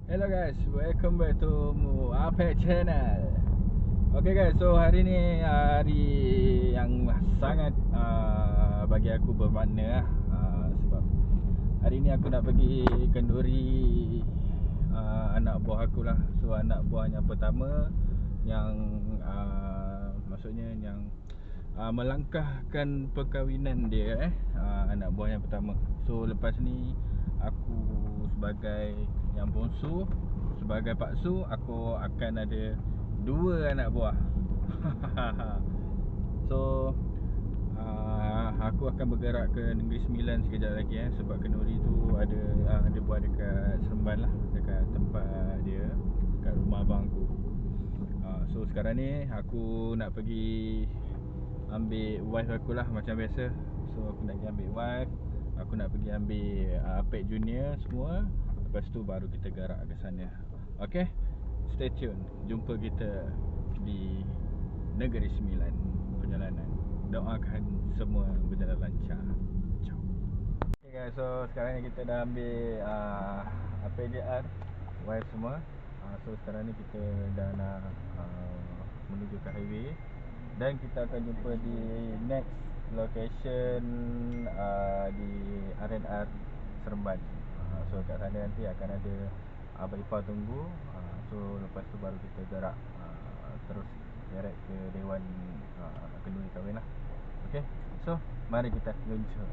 Hello guys, welcome back to Apek Channel. Okay guys, so hari ni hari yang sangat bagi aku bermakna sebab hari ni aku nak pergi kenduri anak buah aku lah. So anak buah yang pertama yang maksudnya yang melangkahkan perkahwinan dia anak buah yang pertama. So lepas ni aku sebagai yang bongsu, sebagai Pak Su, aku akan ada 2 anak buah. So aku akan bergerak ke Negeri Sembilan sekejap lagi sebab kenduri tu ada buat dekat Seremban lah, dekat tempat dia, dekat rumah abang aku. So sekarang ni aku nak pergi ambil wife aku lah macam biasa. So aku nak pergi ambil wife, aku nak pergi ambil Apek Junior semua. Lepas tu baru kita gerak ke sana. Okay, stay tune. Jumpa kita di Negeri Sembilan perjalanan. Doakan semua berjalan lancar. Ciao. Okay guys, so sekarang ni kita dah ambil APJR wife semua. So sekarang ni kita dah nak menuju ke highway. Dan kita akan jumpa di next location di R&R Seremban. So kat sana nanti akan ada Abang Ipar tunggu. So lepas tu baru kita gerak terus direct ke Dewan kenduri kahwin lah. Okay, so mari kita luncur.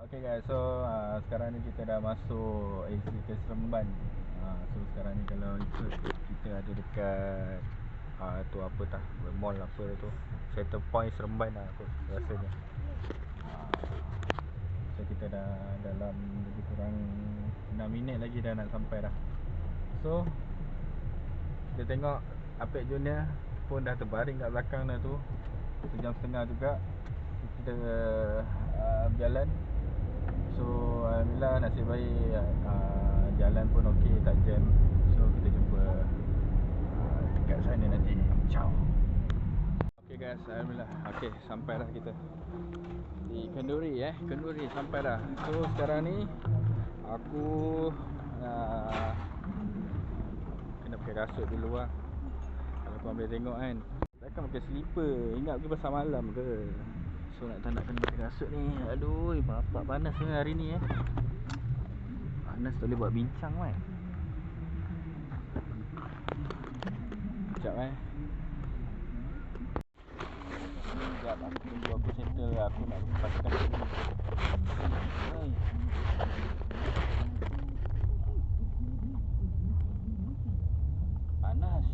Okay guys, so sekarang ni kita dah masuk exit ke Seremban. So sekarang ni kalau ikut kita ada dekat tu apa tah, mall apa tu, Center Point Seremban lah aku rasanya. So kita dah dalam lebih kurang 6 minit lagi dah nak sampai dah. So kita tengok Apek Junior pun dah terbaring kat belakang dah tu. Sejam setengah juga kita berjalan. So alhamdulillah nasib baik jalan pun okey, tak jam. So kita jumpa dekat sana nanti. Ciao. Okay guys, alhamdulillah. Okay, sampailah kita di kenduri kenduri sampai dah. So sekarang ni aku kena pakai kasut dulu lah. Kalau kau ambil tengok kan, takkan pakai slipper. Ingat pergi pasar malam ke? So nak kena pakai kasut ni. Aduh, bapak panas hari ni Panas tak boleh buat bincang kan. Sekejap Sekejap aku tunggu, aku settle. Aku nak pakai kasut ni. Panas.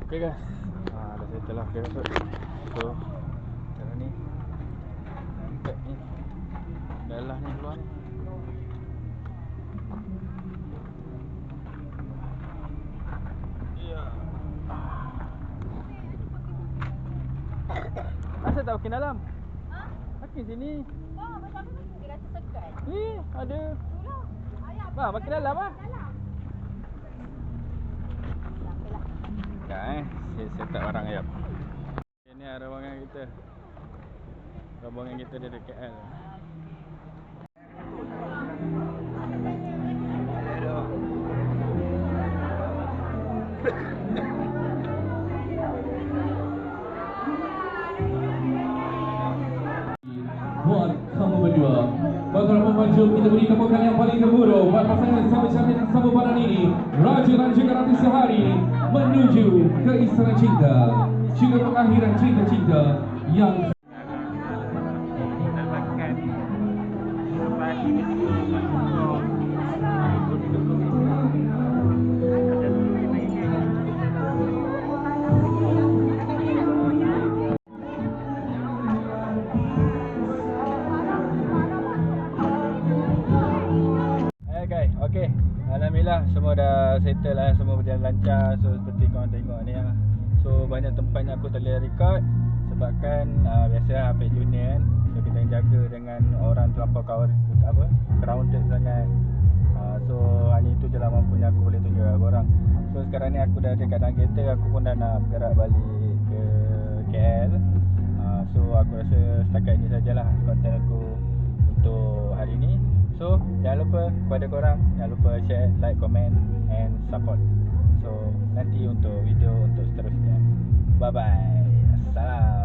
Okay guys, dah settle lah pakai kasut. So sekarang ni nampak ni dalah ni keluar ni. Asal tak makin dalam? Makin sini. Macam mana dia rasa sekat? Ada. Itulah. Bah, makin dalam Dalam. Sekejap saya set up barang ayam. Ini rombongan kita. Rombongan kita dari KL. Buat kamu berdua. Bakal memacu kita beri tepukan yang paling gemuruh buat pasangan sama cantik sama pada ini, Raja dan juga Ratu Sehari menuju ke Istana Cinta, juga pengakhiran cinta-cinta yang semua dah settle lah, semua berjalan lancar. So seperti korang tengok ni lah. So banyak tempat yang aku tak boleh record sebabkan biasa lah pack junior kan. So kita jaga dengan orang terlampau crowded sangat. So hanya itu je lah mampu yang aku boleh tunjuk kat korang. So sekarang ni aku dah dekat dalam kereta, aku pun dah nak bergerak balik ke KL. So aku rasa setakat ni sajalah konten aku untuk hari ni. So jangan lupa kepada korang, jangan lupa share, like, comment and support. So nanti untuk video untuk seterusnya. Bye bye. Assalam.